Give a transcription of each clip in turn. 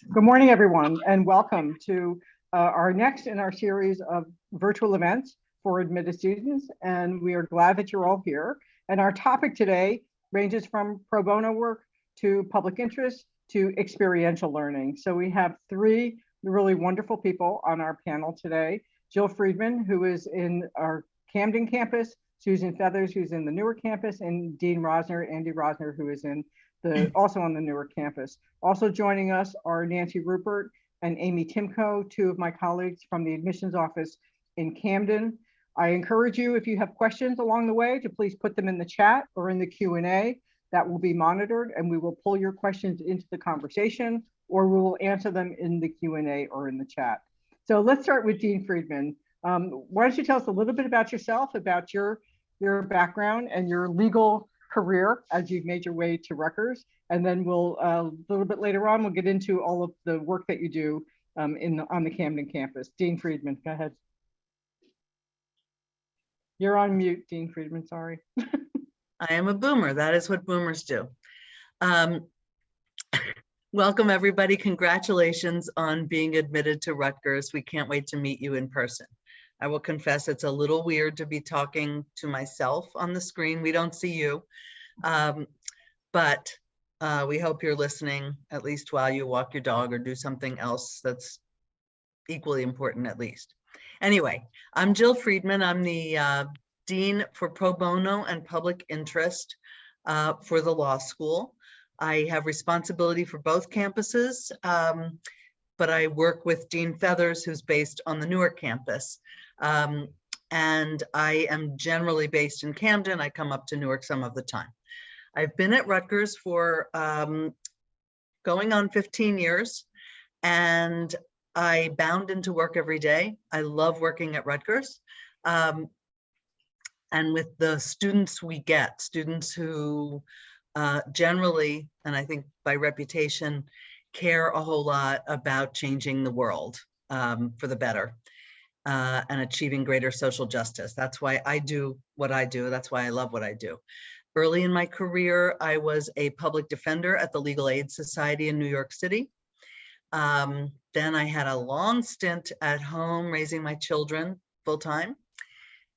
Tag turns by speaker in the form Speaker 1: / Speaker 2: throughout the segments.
Speaker 1: Good morning, everyone, and welcome to our next in our series of virtual events for admitted students. And we are glad that you're all here. And our topic today ranges from pro bono work to public interest to experiential learning. So we have three really wonderful people on our panel today. Jill Friedman, who is in our Camden campus, Susan Feathers, who's in the Newark campus, and Dean Rosner, Andy Rosner, who is in also on the Newark campus. Also joining us are Nancy Rupert and Amy Timko, two of my colleagues from the admissions office in Camden. I encourage you, if you have questions along the way, to please put them in the chat or in the Q&A. That will be monitored, and we will pull your questions into the conversation, or we will answer them in the Q&A or in the chat. So let's start with Dean Friedman. Why don't you tell us a little bit about yourself, about your background and your legal career as you've made your way to Rutgers, and then we'll a little bit later on we'll get into all of the work that you do on the Camden campus. Dean Friedman, go ahead. You're on mute, Dean Friedman. Sorry.
Speaker 2: I am a boomer. That is what boomers do. Welcome, everybody. Congratulations on being admitted to Rutgers. We can't wait to meet you in person. I will confess it's a little weird to be talking to myself on the screen. We don't see you, but we hope you're listening at least while you walk your dog or do something else that's equally important at least. Anyway, I'm Jill Friedman. I'm the Dean for Pro Bono and Public Interest for the law school. I have responsibility for both campuses, but I work with Dean Feathers, who's based on the Newark campus. And I am generally based in Camden. I come up to Newark some of the time. I've been at Rutgers for going on 15 years, and I bound into work every day. I love working at Rutgers. And with the students we get, students who generally, and I think by reputation, care a whole lot about changing the world for the better. And achieving greater social justice. That's why I do what I do. That's why I love what I do. Early in my career, I was a public defender at the Legal Aid Society in New York City. Then I had a long stint at home raising my children full-time.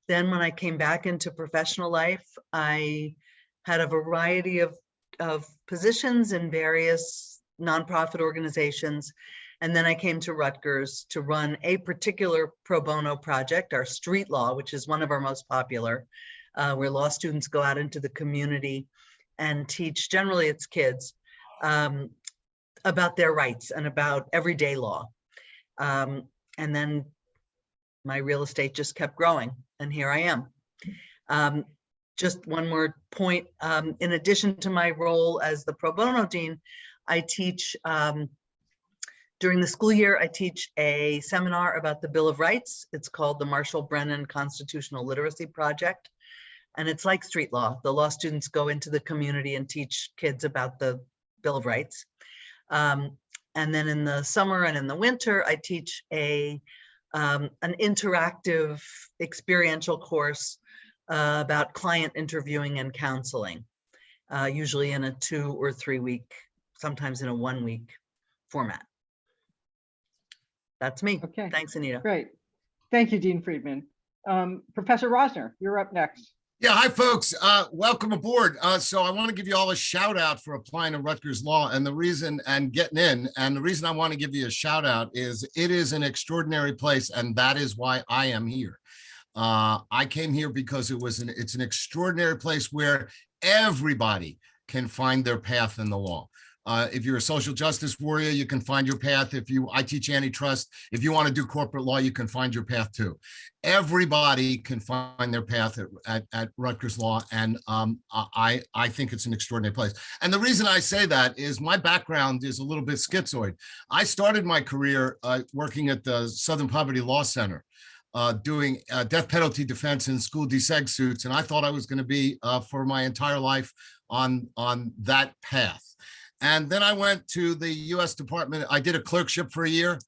Speaker 2: Then when I came back into professional life, I had a variety of positions in various nonprofit organizations. And then I came to Rutgers to run a particular pro bono project, our street law, which is one of our most popular, where law students go out into the community and teach, generally it's kids, about their rights and about everyday law. And then my real estate just kept growing, and here I am. Just one more point, in addition to my role as the pro bono dean, I teach during the school year, I teach a seminar about the Bill of Rights. It's called the Marshall Brennan Constitutional Literacy Project. And it's like street law. The law students go into the community and teach kids about the Bill of Rights. And then in the summer and in the winter, I teach an interactive experiential course about client interviewing and counseling, usually in a 2 or 3 week, sometimes in a 1 week format. That's me. Okay. Thanks, Anita.
Speaker 1: Great. Thank you, Dean Friedman. Professor Rosner, you're up next.
Speaker 3: Yeah, hi, folks. Welcome aboard. So I want to give you all a shout out for applying to Rutgers Law, and the reason and getting in. And the reason I want to give you a shout out is it is an extraordinary place, and that is why I am here. I came here because it's an extraordinary place where everybody can find their path in the law. If you're a social justice warrior, you can find your path. I teach antitrust. If you want to do corporate law, you can find your path too. Everybody can find their path at Rutgers Law, and I think it's an extraordinary place. And the reason I say that is my background is a little bit schizoid. I started my career working at the Southern Poverty Law Center, doing death penalty defense and school deseg suits, and I thought I was going to be for my entire life on that path. And then I went to the U.S. Department. I did a clerkship for a year.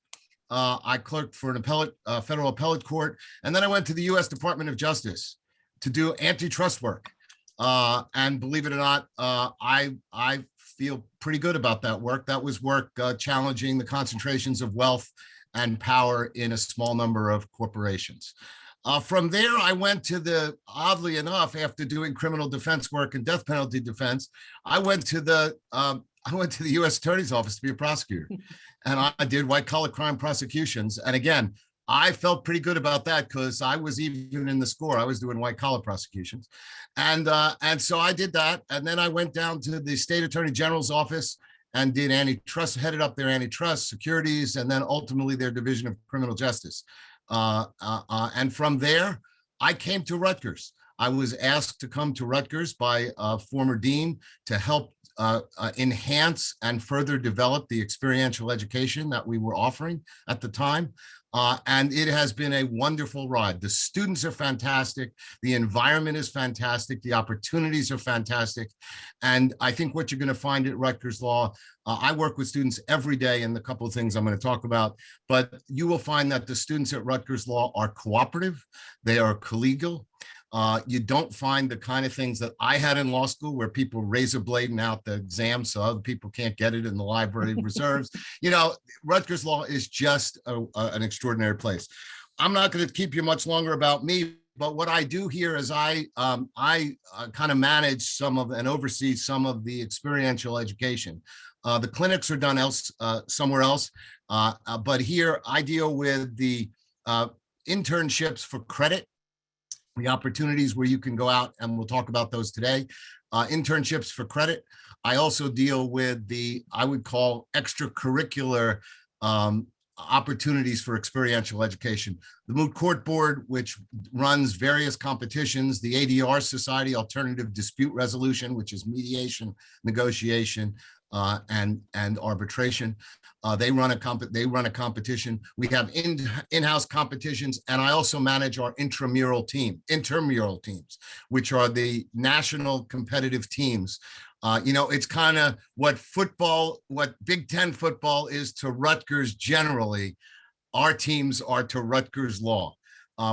Speaker 3: I clerked for an federal appellate court. And then I went to the U.S. Department of Justice to do antitrust work. And believe it or not, I feel pretty good about that work. That was work challenging the concentrations of wealth and power in a small number of corporations. From there, I went to oddly enough, after doing criminal defense work and death penalty defense, I went to the U.S. Attorney's Office to be a prosecutor, and I did white collar crime prosecutions. And again, I felt pretty good about that because I was even in the score. I was doing white collar prosecutions, and so I did that. And then I went down to the State Attorney General's office and did antitrust, headed up their antitrust, securities, and then ultimately their division of criminal justice. And from there, I came to Rutgers. I was asked to come to Rutgers by a former dean to help enhance and further develop the experiential education that we were offering at the time. And it has been a wonderful ride. The students are fantastic. The environment is fantastic. The opportunities are fantastic. And I think what you're going to find at Rutgers Law, I work with students every day, and the couple of things I'm going to talk about, but you will find that the students at Rutgers Law are cooperative. They are collegial. You don't find the kind of things that I had in law school where people razor blading out the exam so other people can't get it in the library reserves. You know, Rutgers Law is just an extraordinary place. I'm not going to keep you much longer about me, but what I do here is I kind of manage some of and oversee some of the experiential education. The clinics are done somewhere else, but here I deal with the internships for credit, the opportunities where you can go out, and we'll talk about those today. Internships for credit. I also deal with I would call extracurricular opportunities for experiential education. The Moot Court Board, which runs various competitions, the ADR Society, Alternative Dispute Resolution, which is mediation, negotiation, and arbitration. They run a competition. We have in-house competitions, and I also manage our intramural teams, which are the national competitive teams. You know, it's kind of what Big Ten football is to Rutgers generally. Our teams are to Rutgers Law.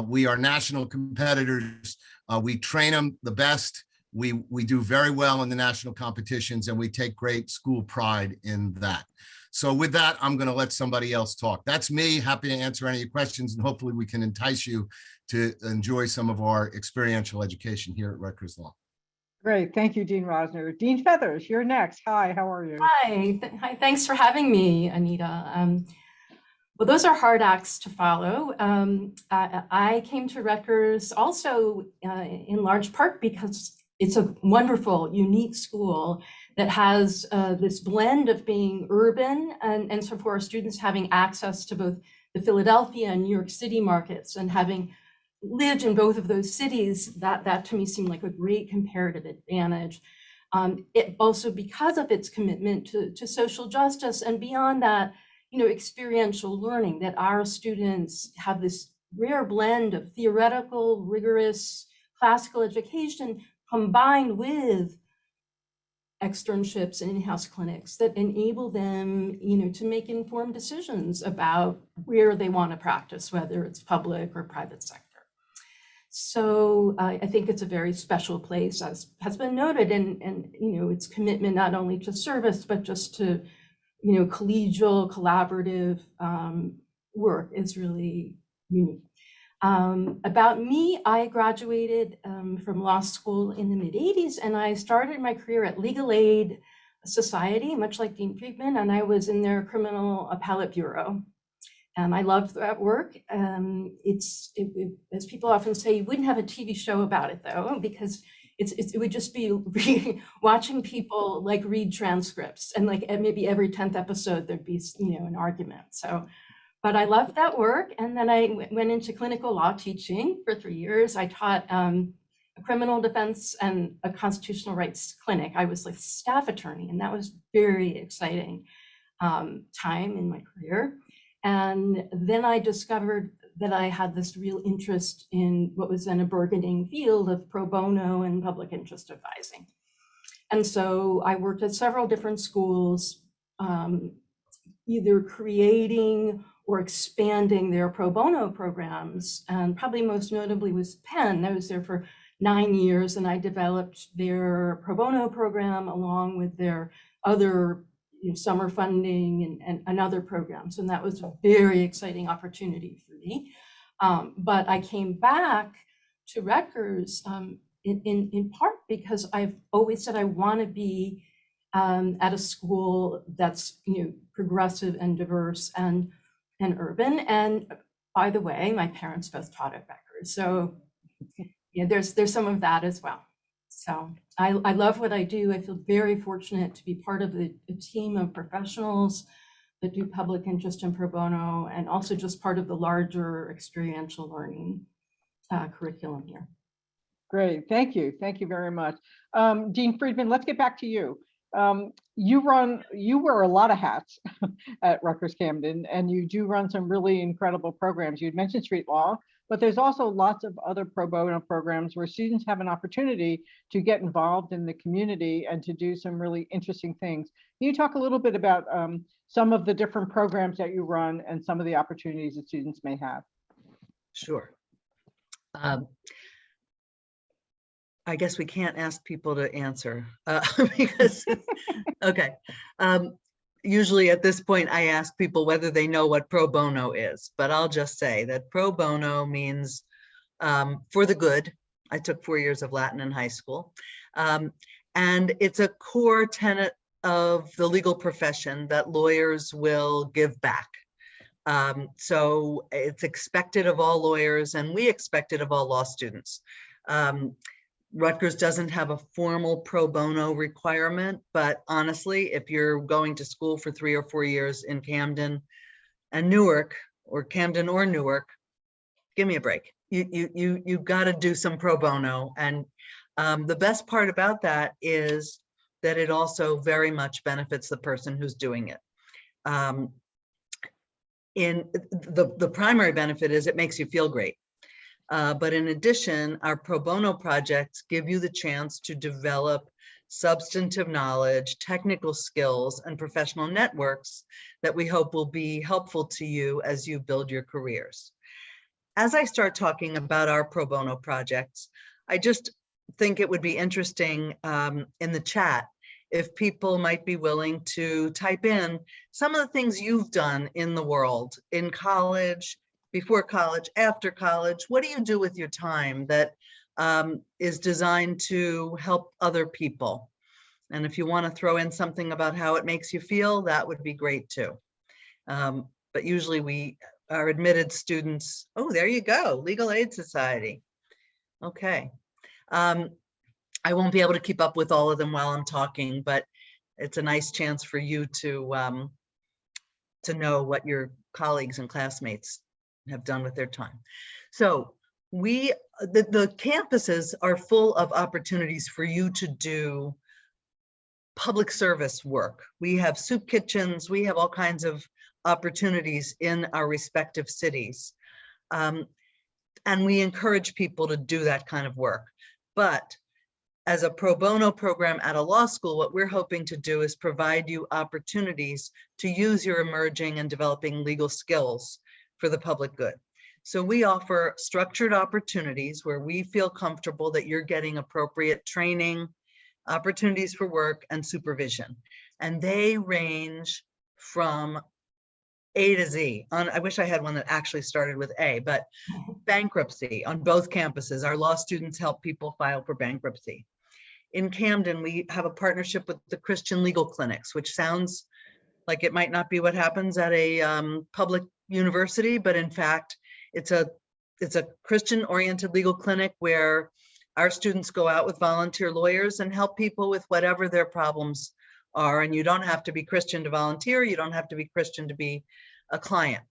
Speaker 3: We are national competitors. We train them the best. We do very well in the national competitions, and we take great school pride in that. So with that, I'm going to let somebody else talk. That's me. Happy to answer any questions, and hopefully we can entice you to enjoy some of our experiential education here at Rutgers Law.
Speaker 1: Great. Thank you, Dean Rosner. Dean Feathers, you're next. Hi, how are you?
Speaker 4: Hi. Hi. Thanks for having me, Anita. Well, those are hard acts to follow. I came to Rutgers also in large part because it's a wonderful, unique school that has this blend of being urban and so for our students having access to both the Philadelphia and New York City markets, and having lived in both of those cities, that to me seemed like a great comparative advantage. It also, because of its commitment to social justice, and beyond that, you know, experiential learning, that our students have this rare blend of theoretical, rigorous, classical education combined with externships and in-house clinics that enable them, you know, to make informed decisions about where they want to practice, whether it's public or private sector. So I think it's a very special place, as has been noted, and you know, its commitment not only to service, but just to, you know, collegial, collaborative work is really unique. About me, I graduated from law school in the mid-'80s, and I started my career at Legal Aid Society, much like Dean Friedman, and I was in their criminal appellate bureau. And I loved that work. As people often say, you wouldn't have a TV show about it though, because it would just be watching people like read transcripts, and like maybe every 10th episode there'd be, you know, an argument. So, but I loved that work. And then I went into clinical law teaching for 3 years. I taught a criminal defense and a constitutional rights clinic. I was like staff attorney, and that was very exciting time in my career. And then I discovered that I had this real interest in what was then a burgeoning field of pro bono and public interest advising. And so I worked at several different schools, either creating or expanding their pro bono programs. And probably most notably was Penn. I was there for 9 years, and I developed their pro bono program along with their other summer funding and other programs. And that was a very exciting opportunity for me. But I came back to Rutgers in part because I've always said I want to be at a school that's progressive and diverse and urban. And by the way, my parents both taught at Rutgers, so there's some of that as well. So I love what I do. I feel very fortunate to be part of a team of professionals that do public interest and pro bono, and also just part of the larger experiential learning curriculum here.
Speaker 1: Great, thank you very much. Dean Friedman, let's get back to you. You wear a lot of hats at Rutgers Camden, and you do run some really incredible programs. You'd mentioned street law, but there's also lots of other pro bono programs where students have an opportunity to get involved in the community and to do some really interesting things. Can you talk a little bit about some of the different programs that you run and some of the opportunities that students may have?
Speaker 2: Sure. I guess we can't ask people to answer because, okay. Usually at this point, I ask people whether they know what pro bono is, but I'll just say that pro bono means for the good. I took 4 years of Latin in high school. And it's a core tenet of the legal profession that lawyers will give back. So it's expected of all lawyers, and we expect it of all law students. Rutgers doesn't have a formal pro bono requirement, but honestly, if you're going to school for 3 or 4 years in Camden and Newark, or Camden or Newark, give me a break. You got to do some pro bono. And the best part about that is that it also very much benefits the person who's doing it. In the primary benefit is it makes you feel great. But in addition, our pro bono projects give you the chance to develop substantive knowledge, technical skills, and professional networks that we hope will be helpful to you as you build your careers. As I start talking about our pro bono projects, I just think it would be interesting in the chat if people might be willing to type in some of the things you've done in the world, in college, before college, after college. What do you do with your time that is designed to help other people? And if you want to throw in something about how it makes you feel, that would be great too. But usually our admitted students, oh, there you go, Legal Aid Society. Okay. I won't be able to keep up with all of them while I'm talking, but it's a nice chance for you to know what your colleagues and classmates have done with their time. So the campuses are full of opportunities for you to do public service work. We have soup kitchens, we have all kinds of opportunities in our respective cities. And we encourage people to do that kind of work. But as a pro bono program at a law school, what we're hoping to do is provide you opportunities to use your emerging and developing legal skills for the public good. So we offer structured opportunities where we feel comfortable that you're getting appropriate training, opportunities for work, and supervision. And they range from A to Z. I wish I had one that actually started with A, but bankruptcy on both campuses. Our law students help people file for bankruptcy. In Camden, we have a partnership with the Christian Legal Clinics, which sounds like it might not be what happens at a public university, but in fact, it's a Christian-oriented legal clinic where our students go out with volunteer lawyers and help people with whatever their problems are. And you don't have to be Christian to volunteer. You don't have to be Christian to be a client.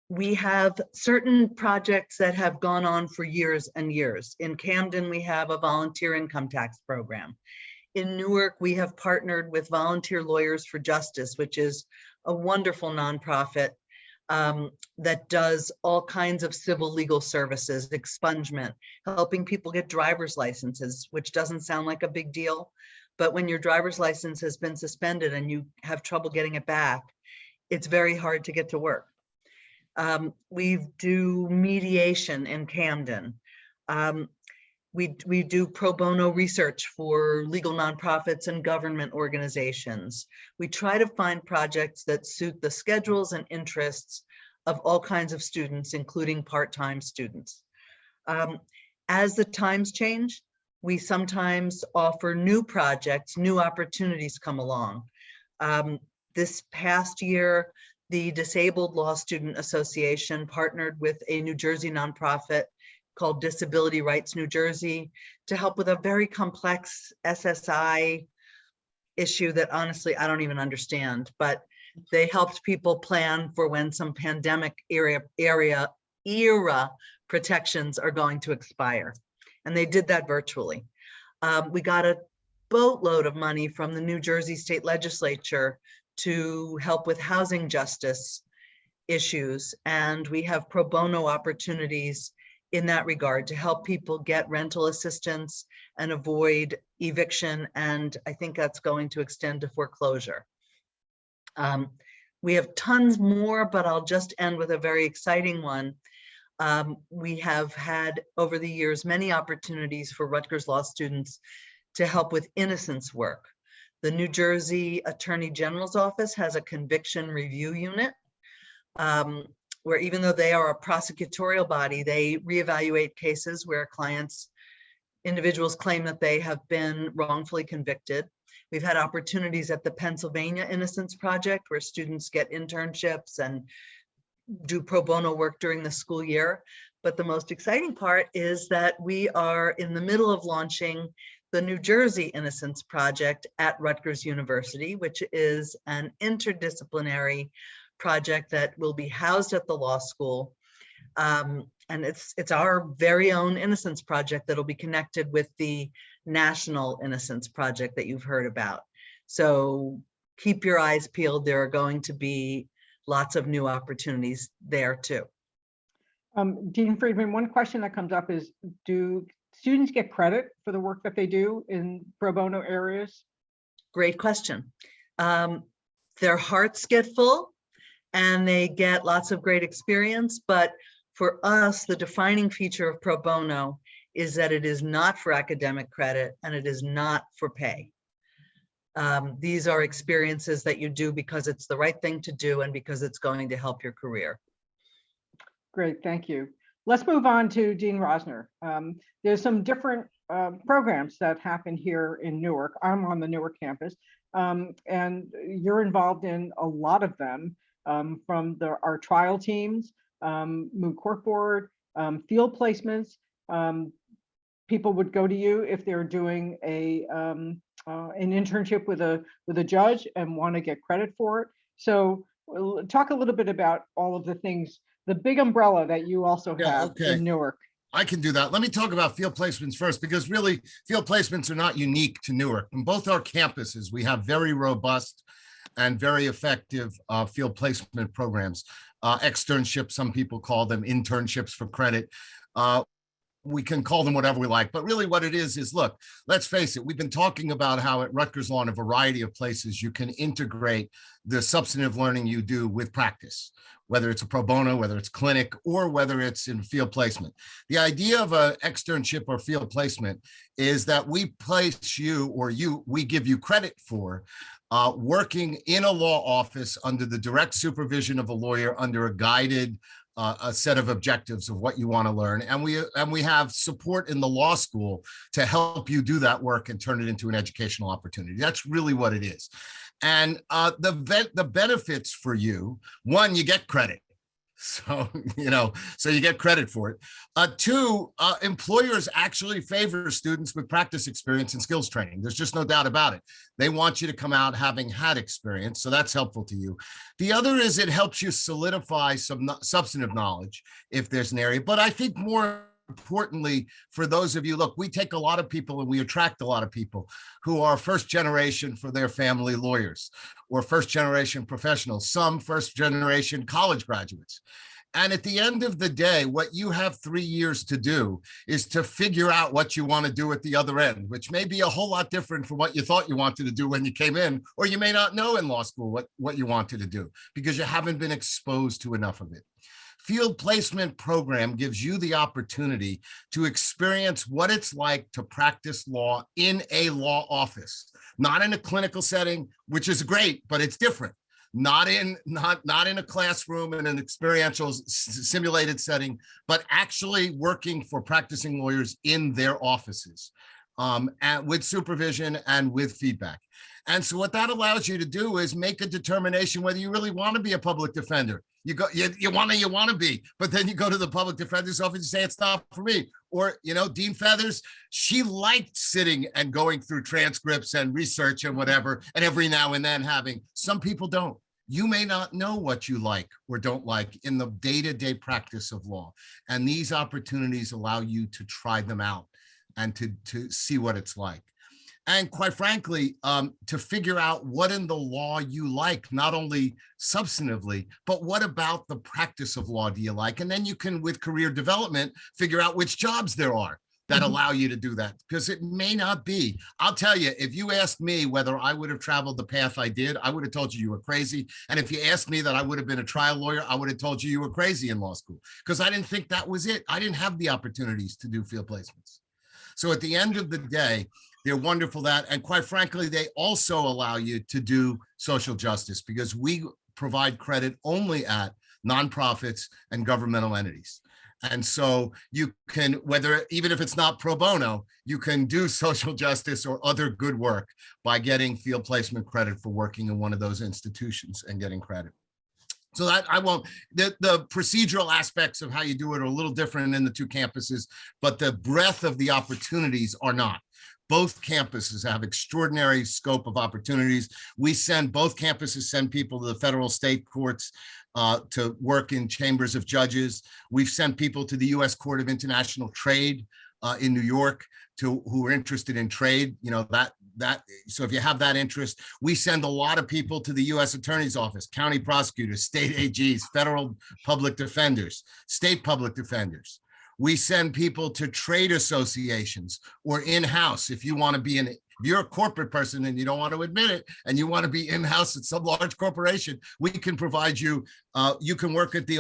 Speaker 2: We have certain projects that have gone on for years and years. In Camden, we have a volunteer income tax program. In Newark, we have partnered with Volunteer Lawyers for Justice, which is a wonderful nonprofit that does all kinds of civil legal services, expungement, helping people get driver's licenses, which doesn't sound like a big deal. But when your driver's license has been suspended and you have trouble getting it back, it's very hard to get to work. We do mediation in Camden. We do pro bono research for legal nonprofits and government organizations. We try to find projects that suit the schedules and interests of all kinds of students, including part-time students. As the times change, we sometimes offer new projects, new opportunities come along. This past year, the Disabled Law Student Association partnered with a New Jersey nonprofit called Disability Rights New Jersey to help with a very complex SSI issue that honestly, I don't even understand, but they helped people plan for when some pandemic era protections are going to expire. And they did that virtually. We got a boatload of money from the New Jersey State Legislature to help with housing justice issues. And we have pro bono opportunities in that regard to help people get rental assistance and avoid eviction. And I think that's going to extend to foreclosure. We have tons more, but I'll just end with a very exciting one. We have had over the years many opportunities for Rutgers Law students to help with innocence work. The New Jersey Attorney General's Office has a conviction review unit where even though they are a prosecutorial body, they reevaluate cases where individuals claim that they have been wrongfully convicted. We've had opportunities at the Pennsylvania Innocence Project where students get internships and do pro bono work during the school year. But the most exciting part is that we are in the middle of launching the New Jersey Innocence Project at Rutgers University, which is an interdisciplinary project that will be housed at the law school. And it's our very own Innocence Project that'll be connected with the National Innocence Project that you've heard about. So keep your eyes peeled. There are going to be lots of new opportunities there too.
Speaker 1: Dean Friedman, one question that comes up is, do students get credit for the work that they do in pro bono areas?
Speaker 2: Great question. Their hearts get full and they get lots of great experience, but for us, the defining feature of pro bono is that it is not for academic credit and it is not for pay. These are experiences that you do because it's the right thing to do and because it's going to help your career.
Speaker 1: Great, thank you. Let's move on to Dean Rosner. There's some different programs that happen here in Newark. I'm on the Newark campus, and you're involved in a lot of them, from our trial teams, moot court board, field placements. People would go to you if they're doing an internship with a judge and want to get credit for it. So we'll talk a little bit about all of the things, the big umbrella that you also have in Newark.
Speaker 3: I can do that. Let me talk about field placements first, because really field placements are not unique to Newark. In both our campuses, we have very robust and very effective field placement programs. Externships, some people call them internships for credit. We can call them whatever we like, but really what it is, look, let's face it, we've been talking about how at Rutgers Law in a variety of places you can integrate the substantive learning you do with practice, whether it's a pro bono, whether it's clinic, or whether it's in field placement. The idea of an externship or field placement is that we place you, or we give you credit for working in a law office under the direct supervision of a lawyer, under a guided a set of objectives of what you want to learn. And we have support in the law school to help you do that work and turn it into an educational opportunity. That's really what it is. And the benefits for you, one, you get credit. So, so you get credit for it. Two, employers actually favor students with practice experience and skills training. There's just no doubt about it. They want you to come out having had experience. So that's helpful to you. The other is it helps you solidify some substantive knowledge if there's an area. But I think more importantly, for those of you, look, we take a lot of people and we attract a lot of people who are first generation for their family lawyers or first generation professionals, some first generation college graduates. And at the end of the day, what you have 3 years to do is to figure out what you want to do at the other end, which may be a whole lot different from what you thought you wanted to do when you came in, or you may not know in law school what you wanted to do because you haven't been exposed to enough of it. Field placement program gives you the opportunity to experience what it's like to practice law in a law office, not in a clinical setting, which is great, but it's different. Not in a classroom in an experiential simulated setting, but actually working for practicing lawyers in their offices, and with supervision and with feedback. And so what that allows you to do is make a determination whether you really want to be a public defender. You want to be, but then you go to the public defender's office and say, it's not for me. Or, Dean Feathers, she liked sitting and going through transcripts and research and whatever, and every now and then having. Some people don't. You may not know what you like or don't like in the day-to-day practice of law. And these opportunities allow you to try them out and to see what it's like. And quite frankly, to figure out what in the law you like, not only substantively, but what about the practice of law do you like? And then you can, with career development, figure out which jobs there are that allow you to do that, because it may not be. I'll tell you, if you asked me whether I would have traveled the path I did, I would have told you were crazy. And if you asked me that I would have been a trial lawyer, I would have told you were crazy in law school, because I didn't think that was it. I didn't have the opportunities to do field placements. So at the end of the day, they're wonderful that, and quite frankly, they also allow you to do social justice, because we provide credit only at nonprofits and governmental entities. And so you can, even if it's not pro bono, you can do social justice or other good work by getting field placement credit for working in one of those institutions and getting credit. So that the procedural aspects of how you do it are a little different in the two campuses, but the breadth of the opportunities are not. Both campuses have extraordinary scope of opportunities. Both campuses send people to the federal state courts to work in chambers of judges. We've sent people to the U.S. Court of International Trade in New York who are interested in trade. So if you have that interest, we send a lot of people to the U.S. Attorney's Office, county prosecutors, state AGs, federal public defenders, state public defenders. We send people to trade associations or in-house. If you want to be if you're a corporate person and you don't want to admit it, and you want to be in-house at some large corporation, we can provide you, you can work at the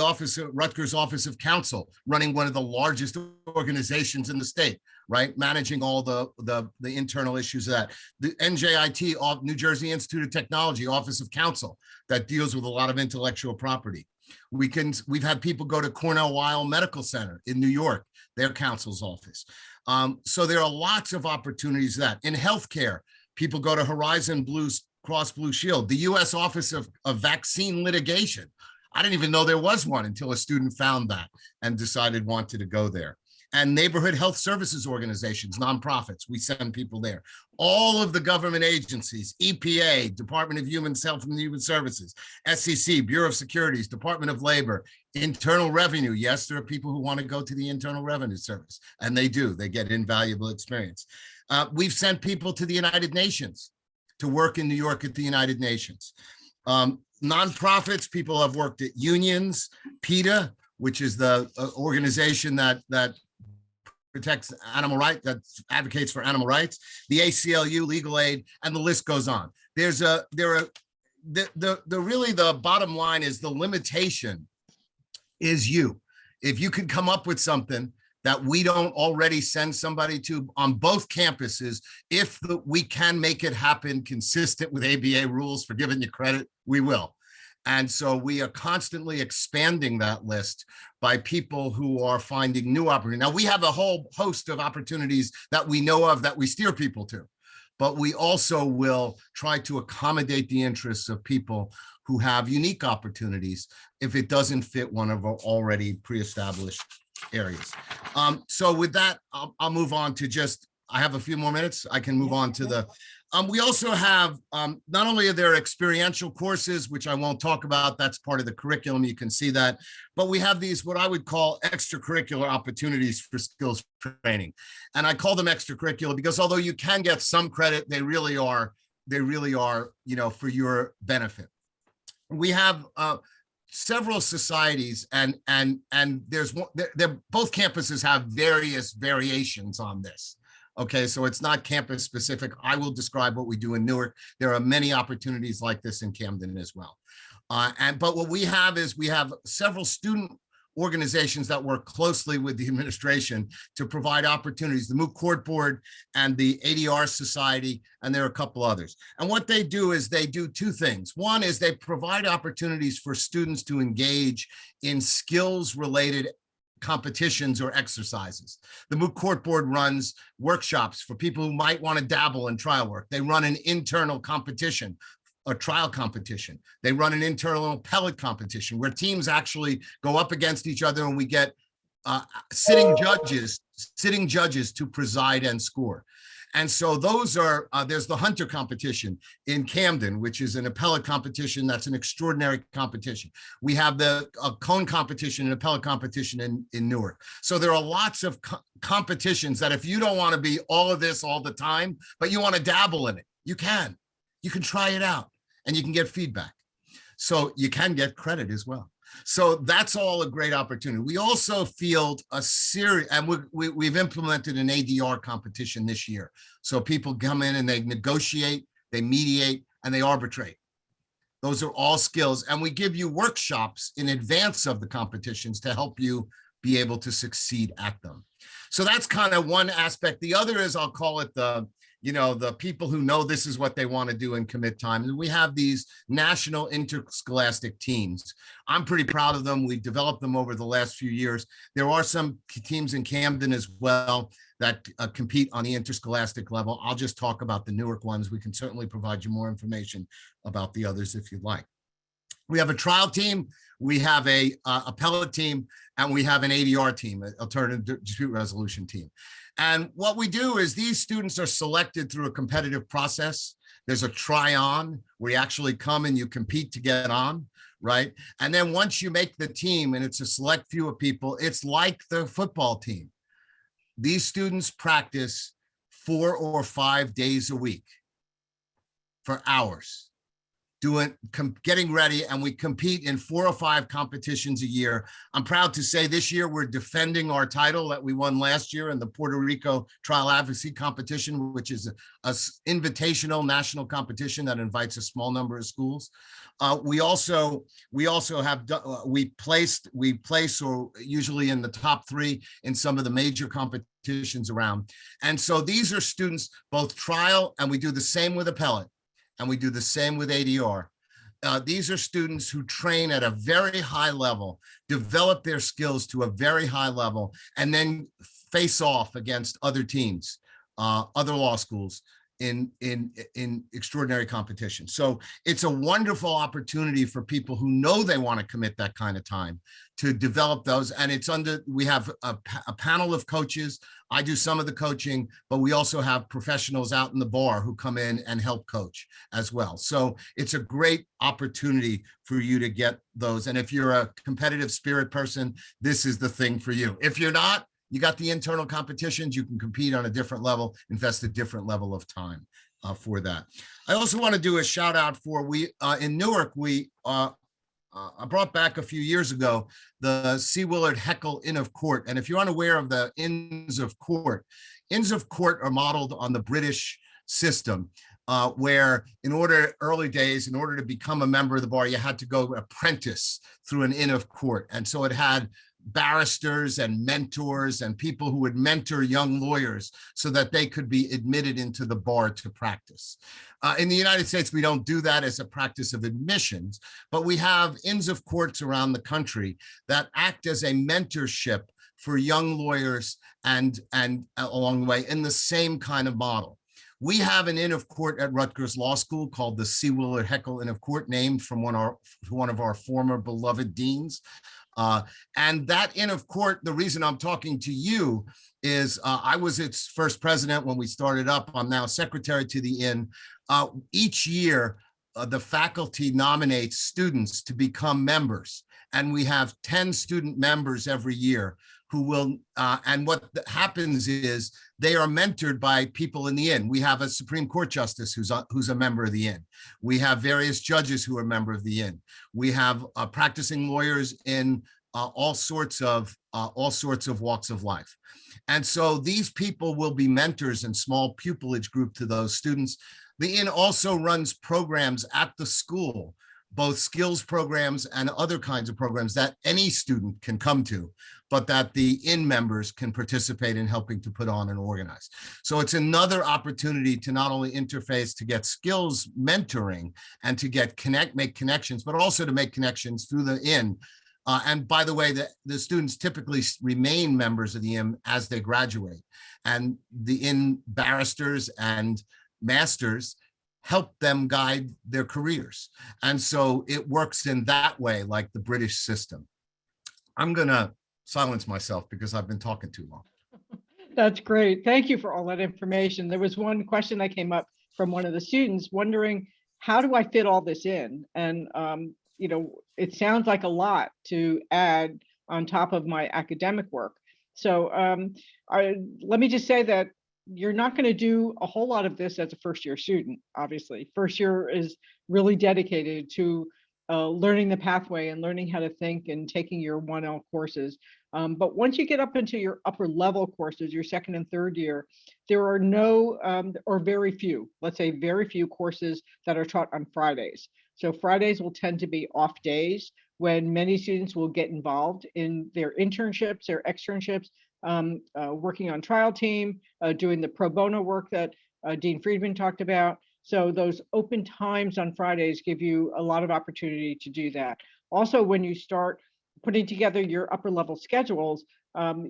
Speaker 3: Rutgers Office of Counsel, running one of the largest organizations in the state, right? Managing all the internal issues of that. The NJIT, New Jersey Institute of Technology, Office of Counsel, that deals with a lot of intellectual property. We've had people go to Cornell Weill Medical Center in New York, their counsel's office. So there are lots of opportunities that in healthcare, people go to Horizon Blue Cross Blue Shield, the U.S. Office of Vaccine Litigation. I didn't even know there was one until a student found that and wanted to go there. And neighborhood health services organizations, nonprofits, we send people there. All of the government agencies, EPA, Department of Health and Human Services, SEC, Bureau of Securities, Department of Labor, Internal Revenue. Yes, there are people who want to go to the Internal Revenue Service, and they do. They get invaluable experience. We've sent people to the United Nations to work in New York at the United Nations. Nonprofits, people have worked at unions, PETA, which is the organization that protects animal rights, that advocates for animal rights, the ACLU, Legal Aid, and the list goes on. The bottom line is the limitation is you. If you could come up with something that we don't already send somebody to on both campuses, we can make it happen consistent with ABA rules for giving you credit, we will. And so we are constantly expanding that list by people who are finding new opportunities. Now, we have a whole host of opportunities that we know of that we steer people to, but we also will try to accommodate the interests of people who have unique opportunities if it doesn't fit one of our already pre-established areas. So with that, I'll move on to I have a few more minutes. I can move on to we also have, not only are there experiential courses, which I won't talk about, that's part of the curriculum, you can see that, but we have these, what I would call extracurricular opportunities for skills training. And I call them extracurricular because although you can get some credit, they really are, for your benefit. We have several societies and there's one, both campuses have various variations on this. Okay, so it's not campus specific. I will describe what we do in Newark. There are many opportunities like this in Camden as well. But what we have is we have several student organizations that work closely with the administration to provide opportunities, the Moot Court Board and the ADR Society, and there are a couple others. And what they do is they do two things. One is they provide opportunities for students to engage in skills-related competitions or exercises. The Moot Court Board runs workshops for people who might want to dabble in trial work. They run an internal competition, a trial competition. They run an internal appellate competition where teams actually go up against each other, and we get sitting judges to preside and score. And so those are, there's the Hunter competition in Camden, which is an appellate competition. That's an extraordinary competition. We have the cone competition and appellate competition in Newark. So there are lots of competitions that if you don't want to be all of this all the time, but you want to dabble in it, you can try it out and you can get feedback. So you can get credit as well. So that's all a great opportunity. We also field a series, and we've implemented an ADR competition this year. So people come in and they negotiate, they mediate, and they arbitrate. Those are all skills. And we give you workshops in advance of the competitions to help you be able to succeed at them. So that's kind of one aspect. The other is, I'll call it the people who know this is what they want to do and commit time. And we have these national interscholastic teams. I'm pretty proud of them. We've developed them over the last few years. There are some teams in Camden as well that compete on the interscholastic level. I'll just talk about the Newark ones. We can certainly provide you more information about the others if you'd like. We have a trial team, we have a appellate team, and we have an ADR team, an alternative dispute resolution team. And what we do is these students are selected through a competitive process. There's a try-on where you actually come and you compete to get on, right? And then once you make the team and it's a select few of people, it's like the football team. These students practice 4 or 5 days a week for hours, getting ready, and we compete in 4 or 5 competitions a year. I'm proud to say this year we're defending our title that we won last year in the Puerto Rico Trial Advocacy Competition, which is a invitational national competition that invites a small number of schools. We place or usually in the top 3 in some of the major competitions around. And so these are students, both trial, and we do the same with appellate, and we do the same with ADR. These are students who train at a very high level, develop their skills to a very high level, and then face off against other teams, other law schools in extraordinary competition. So it's a wonderful opportunity for people who know they want to commit that kind of time to develop those. And we have a panel of coaches. I do some of the coaching, but we also have professionals out in the bar who come in and help coach as well. So it's a great opportunity for you to get those. And if you're a competitive spirit person, this is the thing for you. If you're not, you got the internal competitions, you can compete on a different level, invest a different level of time for that. I also want to do a shout out for, in Newark, I brought back a few years ago the C. Willard Heckel Inn of Court. And if you're unaware of the Inns of Court are modeled on the British system, where early days, in order to become a member of the bar, you had to go apprentice through an Inn of Court. And so it had barristers and mentors and people who would mentor young lawyers so that they could be admitted into the bar to practice. In the United States, we don't do that as a practice of admissions, but we have Inns of Courts around the country that act as a mentorship for young lawyers and along the way in the same kind of model. We have an Inn of Court at Rutgers Law School called the C. Willard Heckel Inn of Court, named from one of our former beloved deans. And that Inn of Court, the reason I'm talking to you is I was its first president when we started up. I'm now secretary to the Inn. Each year, the faculty nominates students to become members. And we have 10 student members every year who will, and what happens is they are mentored by people in the Inn. We have a Supreme Court justice who's a member of the Inn. We have various judges who are a member of the Inn. We have practicing lawyers in all sorts of walks of life. And so these people will be mentors and small pupillage group to those students. The Inn also runs programs at the school both skills programs and other kinds of programs that any student can come to, but that the in members can participate in helping to put on and organize. So it's another opportunity to not only interface to get skills mentoring and to get make connections, but also to make connections through the in. And by the way, the students typically remain members of the IM as they graduate, and the IN barristers and masters help them guide their careers. And so it works in that way, like the British system. I'm gonna silence myself because I've been talking too long.
Speaker 1: That's great. Thank you for all that information. There was one question that came up from one of the students wondering, how do I fit all this in? And you know, it sounds like a lot to add on top of my academic work. So let me just say that you're not going to do a whole lot of this as a first-year student, obviously. First year is really dedicated to learning the pathway and learning how to think and taking your 1L courses. But once you get up into your upper level courses, your second and third year, there are no, or very few, let's say very few courses that are taught on Fridays. So Fridays will tend to be off days when many students will get involved in their internships, their externships, working on trial team, doing the pro bono work that Dean Friedman talked about. So those open times on Fridays give you a lot of opportunity to do that. Also, when you start putting together your upper level schedules,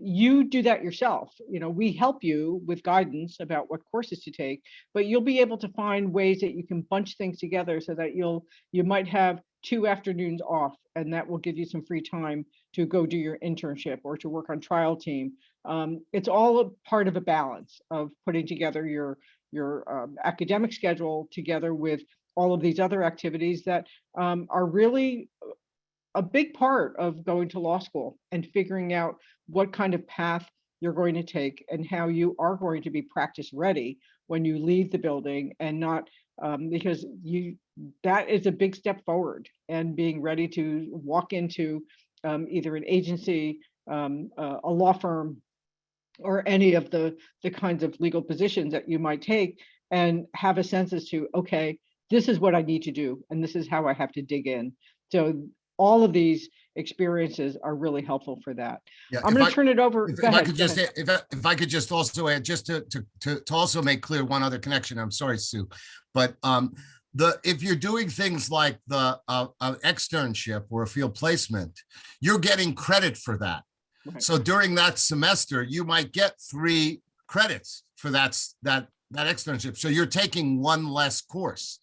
Speaker 1: you do that yourself. You know, we help you with guidance about what courses to take, but you'll be able to find ways that you can bunch things together so that you might have 2 afternoons off, and that will give you some free time to go do your internship or to work on trial team. It's all a part of a balance of putting together your academic schedule together with all of these other activities that are really a big part of going to law school and figuring out what kind of path you're going to take and how you are going to be practice ready when you leave the building, and not because that is a big step forward, and being ready to walk into either an agency, a law firm, or any of the kinds of legal positions that you might take, and have a sense as to, okay, this is what I need to do, and this is how I have to dig in. So all of these experiences are really helpful for that.
Speaker 3: Yeah,
Speaker 1: I'm going to turn it over.
Speaker 3: If I could just also add, just to also make clear one other connection. I'm sorry, Sue, but if you're doing things like the externship or a field placement, you're getting credit for that. Right. So during that semester, you might get 3 credits for that externship. So you're taking 1 less course.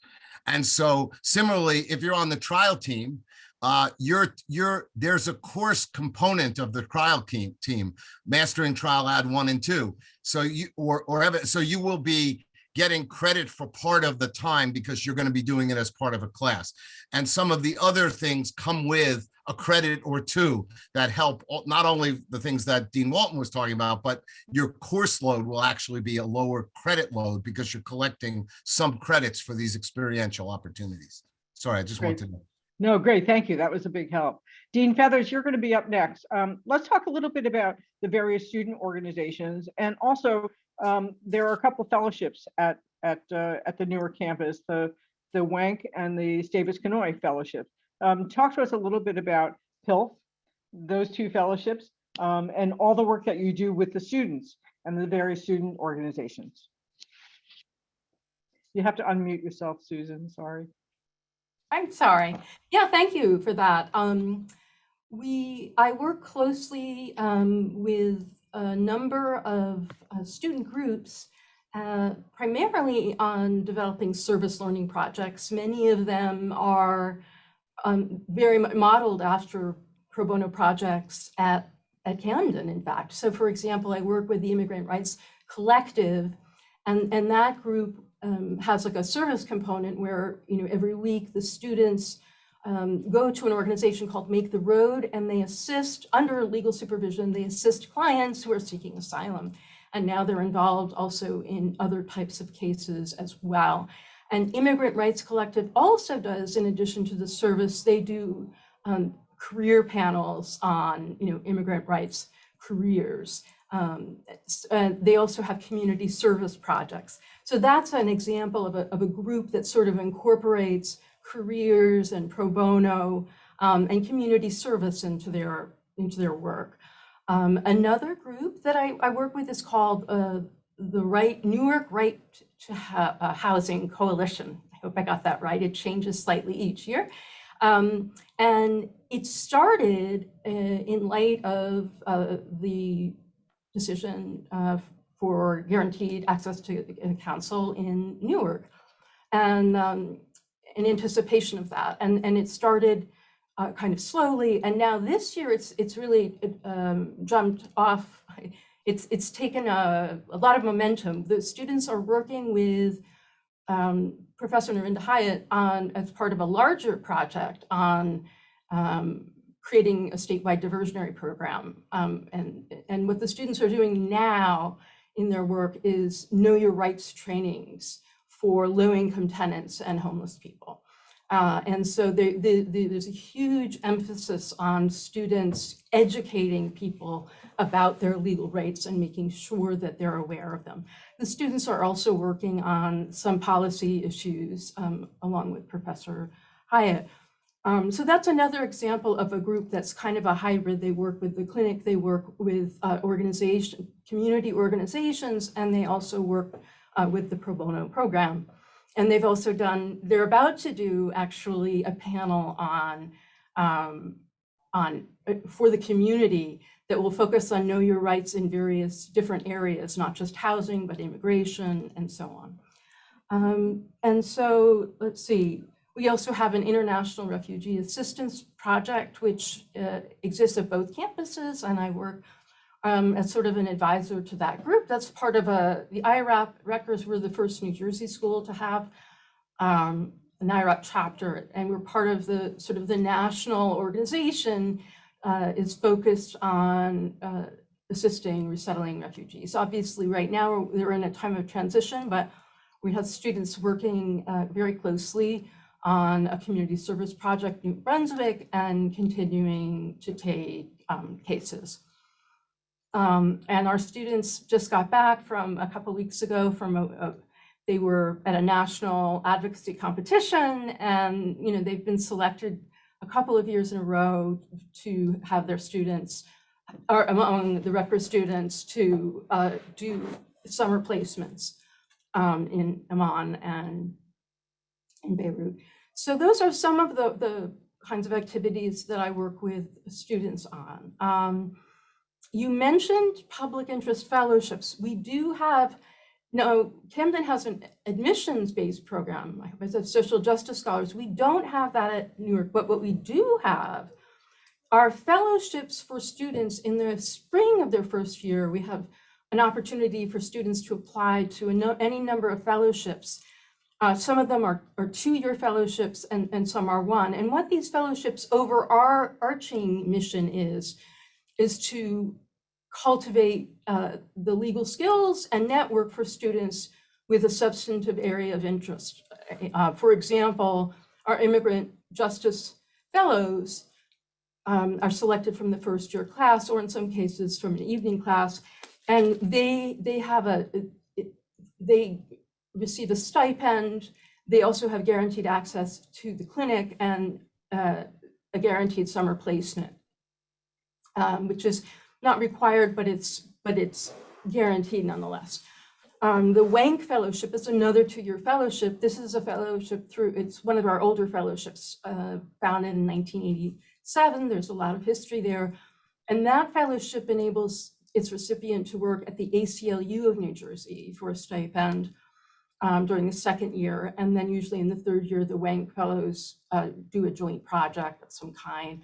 Speaker 3: And so similarly, if you're on the trial team, there's a course component of the trial team, mastering trial ad 1 and 2. So you will be getting credit for part of the time because you're going to be doing it as part of a class. And some of the other things come with a credit or 2 that help, not only the things that Dean Walton was talking about, but your course load will actually be a lower credit load because you're collecting some credits for these experiential opportunities. Sorry, I just wanted to know.
Speaker 1: No, great. Thank you. That was a big help. Dean Feathers, you're going to be up next. Let's talk a little bit about the various student organizations. And also, there are a couple fellowships at the Newark campus, the Wank and the Stavis-Kenoy Fellowship. Talk to us a little bit about PILF, those 2 fellowships, and all the work that you do with the students and the various student organizations. You have to unmute yourself, Susan. Sorry.
Speaker 4: I'm sorry. Yeah, thank you for that. I work closely with a number of student groups, primarily on developing service learning projects. Many of them are very modeled after pro bono projects at Camden, in fact. So for example, I work with the Immigrant Rights Collective, and that group has like a service component where, every week the students go to an organization called Make the Road, and they assist, under legal supervision, they assist clients who are seeking asylum. And now they're involved also in other types of cases as well. And Immigrant Rights Collective also does, in addition to the service, they do career panels on, immigrant rights careers. They also have community service projects. So that's an example of a group that sort of incorporates careers and pro bono and community service into their work. Another group that I work with is called the Newark Right to Housing Coalition. I hope I got that right. It changes slightly each year. And it started in light of the decision for guaranteed access to counsel in Newark, and in anticipation of that. And it started kind of slowly, and now this year it's really jumped off. It's taken a lot of momentum. The students are working with Professor Narinda Hyatt as part of a larger project on creating a statewide diversionary program. And what the students are doing now in their work is know your rights trainings for low-income tenants and homeless people. And so there's a huge emphasis on students educating people about their legal rights and making sure that they're aware of them. The students are also working on some policy issues along with Professor Hyatt. So that's another example of a group that's kind of a hybrid. They work with the clinic, they work with community organizations, and they also work with the pro bono program. And they've also they're about to do actually a panel for the community that will focus on know your rights in various different areas, not just housing, but immigration and so on. And so let's see, we also have an International Refugee Assistance Project, which exists at both campuses, and I work as sort of an advisor to that group. That's part of the IRAP. Rutgers were the first New Jersey school to have an IRAP chapter, and we're part of the sort of the national organization is focused on assisting resettling refugees. Obviously, right now we're in a time of transition, but we have students working very closely on a community service project in New Brunswick and continuing to take cases. And our students just got back from a couple of weeks ago from they were at a national advocacy competition, and they've been selected a couple of years in a row to have their students, or among the Rutgers students, to do summer placements in Amman and in Beirut. So those are some of the kinds of activities that I work with students on. You mentioned public interest fellowships. We do have, Camden has an admissions-based program as social justice scholars. We don't have that at Newark, but what we do have are fellowships for students in the spring of their first year. We have an opportunity for students to apply to any number of fellowships. Some of them are 2-year fellowships and some are 1. And what these fellowships over our arching mission is to cultivate the legal skills and network for students with a substantive area of interest. For example, our immigrant justice fellows are selected from the first-year class, or in some cases from an evening class, and they receive a stipend. They also have guaranteed access to the clinic and a guaranteed summer placement, which is not required, but it's guaranteed nonetheless. The Wank Fellowship is another 2-year fellowship. This is a fellowship it's one of our older fellowships, founded in 1987. There's a lot of history there. And that fellowship enables its recipient to work at the ACLU of New Jersey for a stipend during the 2nd year. And then usually in the 3rd year, the Wank Fellows do a joint project of some kind.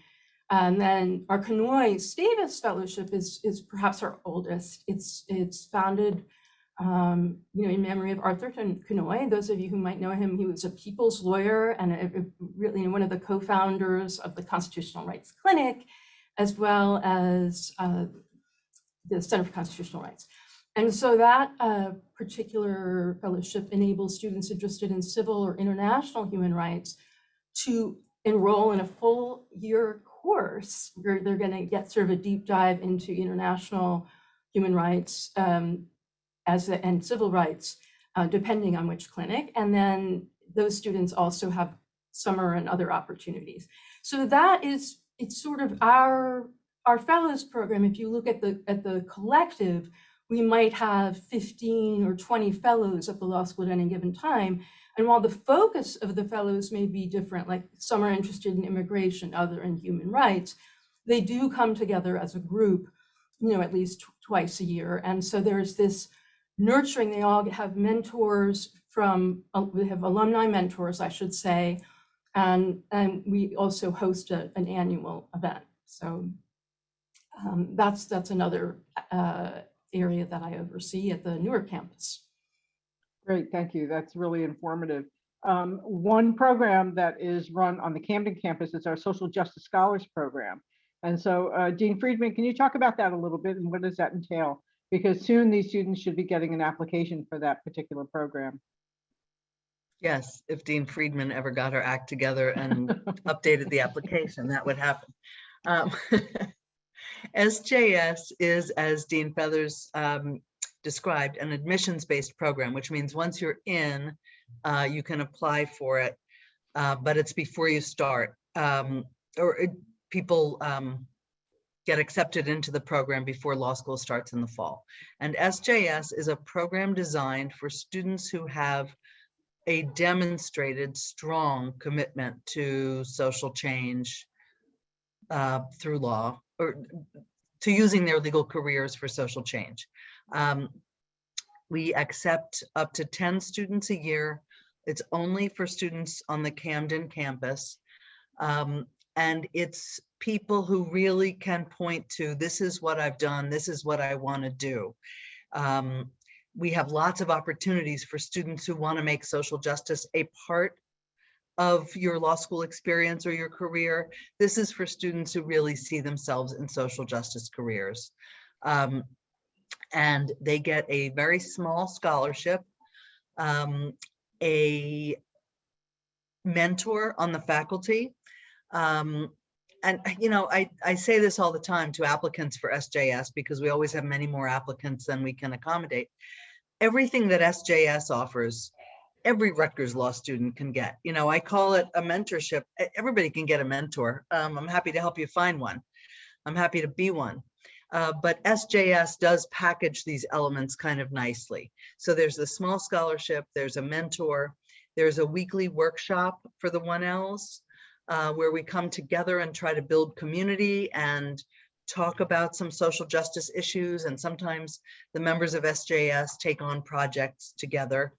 Speaker 4: And then our Kanoy Davis Fellowship is perhaps our oldest. It's founded in memory of Arthur Kanoy. Those of you who might know him, he was a people's lawyer and really one of the co-founders of the Constitutional Rights Clinic, as well as the Center for Constitutional Rights. And so that particular fellowship enables students interested in civil or international human rights to enroll in a full year course where they're going to get sort of a deep dive into international human rights and civil rights, depending on which clinic. And then those students also have summer and other opportunities. So that is, it's sort of our fellows program. If you look at the collective, we might have 15 or 20 fellows at the law school at any given time. And while the focus of the fellows may be different, like some are interested in immigration, other in human rights, they do come together as a group, at least twice a year. And so there's this nurturing. They all have mentors we have alumni mentors, I should say, and we also host an annual event. So that's another area that I oversee at the Newark campus.
Speaker 1: Great, thank you. That's really informative. One program that is run on the Camden campus is our Social Justice Scholars Program. And so Dean Friedman, can you talk about that a little bit and what does that entail? Because soon these students should be getting an application for that particular program.
Speaker 2: Yes, if Dean Friedman ever got her act together and updated the application, that would happen. SJS is, as Dean Feathers described, an admissions-based program, which means once you're in, you can apply for it, but it's before you start, people get accepted into the program before law school starts in the fall. And SJS is a program designed for students who have a demonstrated strong commitment to social change through law, or to using their legal careers for social change. We accept up to 10 students a year. It's only for students on the Camden campus. And it's people who really can point to, this is what I've done, this is what I want to do. We have lots of opportunities for students who want to make social justice a part of your law school experience or your career. This is for students who really see themselves in social justice careers. And they get a very small scholarship, a mentor on the faculty. And I say this all the time to applicants for SJS because we always have many more applicants than we can accommodate. Everything that SJS offers, every Rutgers law student can get. I call it a mentorship. Everybody can get a mentor. I'm happy to help you find one. I'm happy to be one. But SJS does package these elements kind of nicely. So there's a small scholarship, there's a mentor, there's a weekly workshop for the 1Ls where we come together and try to build community and talk about some social justice issues. And sometimes the members of SJS take on projects together.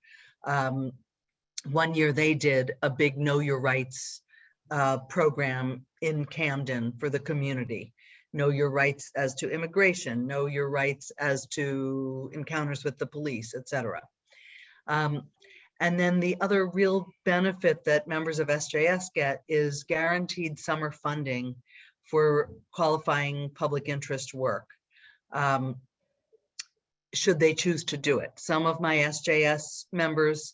Speaker 2: One year they did a big Know Your Rights program in Camden for the community. Know your rights as to immigration, know your rights as to encounters with the police, etc. And then the other real benefit that members of SJS get is guaranteed summer funding for qualifying public interest work, should they choose to do it. Some of my SJS members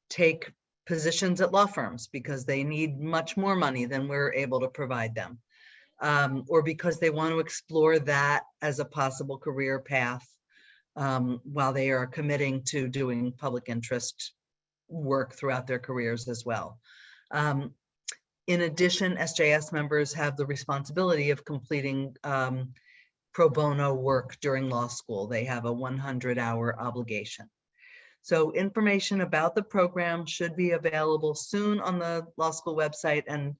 Speaker 2: take positions at law firms because they need much more money than we're able to provide them. Or because they want to explore that as a possible career path while they are committing to doing public interest work throughout their careers as well. In addition, SJS members have the responsibility of completing pro bono work during law school. They have a 100-hour obligation. So information about the program should be available soon on the law school website, and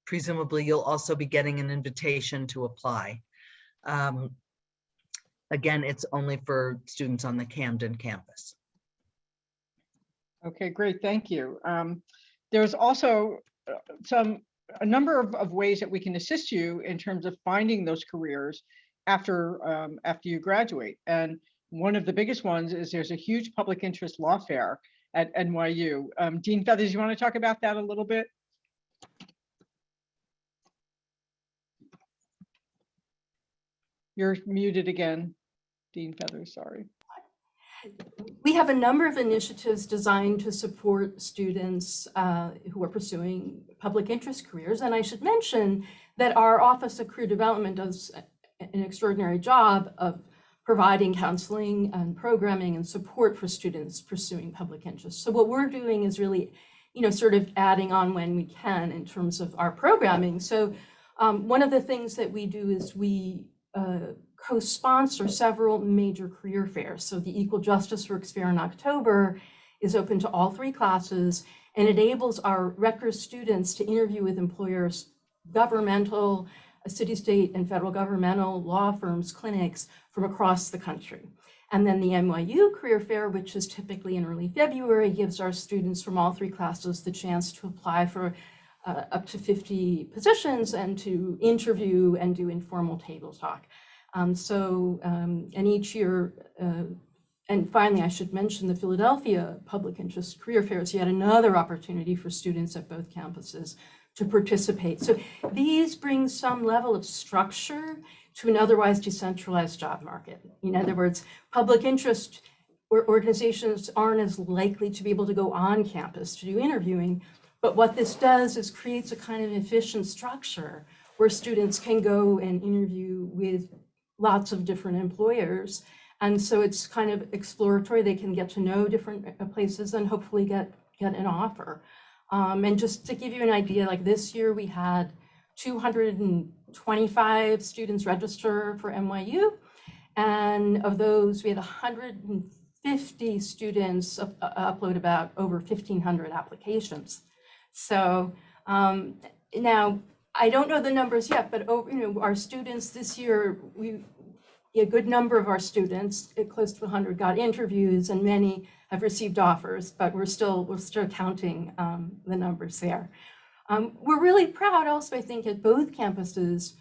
Speaker 2: presumably you'll also be getting an invitation to apply. Again, it's only for students on the Camden campus.
Speaker 1: Okay, great, thank you. There's also a number of ways that we can assist you in terms of finding those careers after you graduate. And one of the biggest ones is there's a huge public interest law fair at NYU. Dean Feathers, you want to talk about that a little bit? You're muted again, Dean Feathers, sorry.
Speaker 4: We have a number of initiatives designed to support students who are pursuing public interest careers. And I should mention that our Office of Career Development does an extraordinary job of providing counseling and programming and support for students pursuing public interest. So what we're doing is really sort of adding on when we can in terms of our programming. So one of the things that we do is we co-sponsor several major career fairs. So the Equal Justice Works Fair in October is open to all 3 classes and enables our Rutgers students to interview with employers, governmental, city, state, and federal governmental law firms, clinics from across the country. And then the NYU Career Fair, which is typically in early February, gives our students from all 3 classes the chance to apply for up to 50 positions and to interview and do informal table talk. And each year, and finally, I should mention the Philadelphia Public Interest Career Fair is yet another opportunity for students at both campuses to participate. So these bring some level of structure to an otherwise decentralized job market. In other words, public interest organizations aren't as likely to be able to go on campus to do interviewing, but what this does is creates a kind of efficient structure where students can go and interview with lots of different employers. And so it's kind of exploratory. They can get to know different places and hopefully get an offer. And just to give you an idea, like this year we had 225 students register for NYU. And of those, we had 150 students upload about over 1,500 applications. So now, I don't know the numbers yet, but our students this year, a good number of our students, close to 100, got interviews, and many have received offers. But we're still counting the numbers there. We're really proud, also, I think, at both campuses,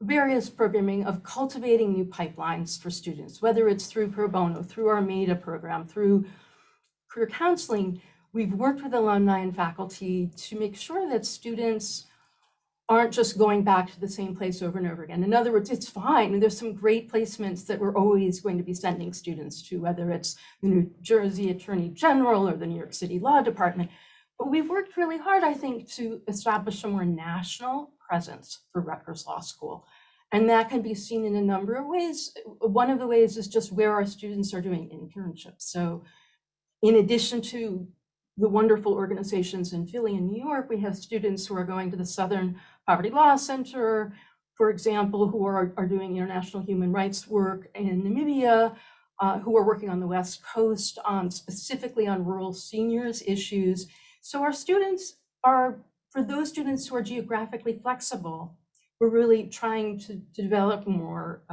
Speaker 4: various programming of cultivating new pipelines for students, whether it's through pro bono, through our MEDA program, through career counseling. We've worked with alumni and faculty to make sure that students aren't just going back to the same place over and over again. In other words, it's fine. There's some great placements that we're always going to be sending students to, whether it's the New Jersey Attorney General or the New York City Law Department. But we've worked really hard, I think, to establish a more national presence for Rutgers Law School. And that can be seen in a number of ways. One of the ways is just where our students are doing internships. So in addition to the wonderful organizations in Philly and New York, we have students who are going to the Southern Poverty Law Center, for example, who are doing international human rights work in Namibia, who are working on the West Coast specifically on rural seniors issues. So our students are, for those students who are geographically flexible, we're really trying to develop more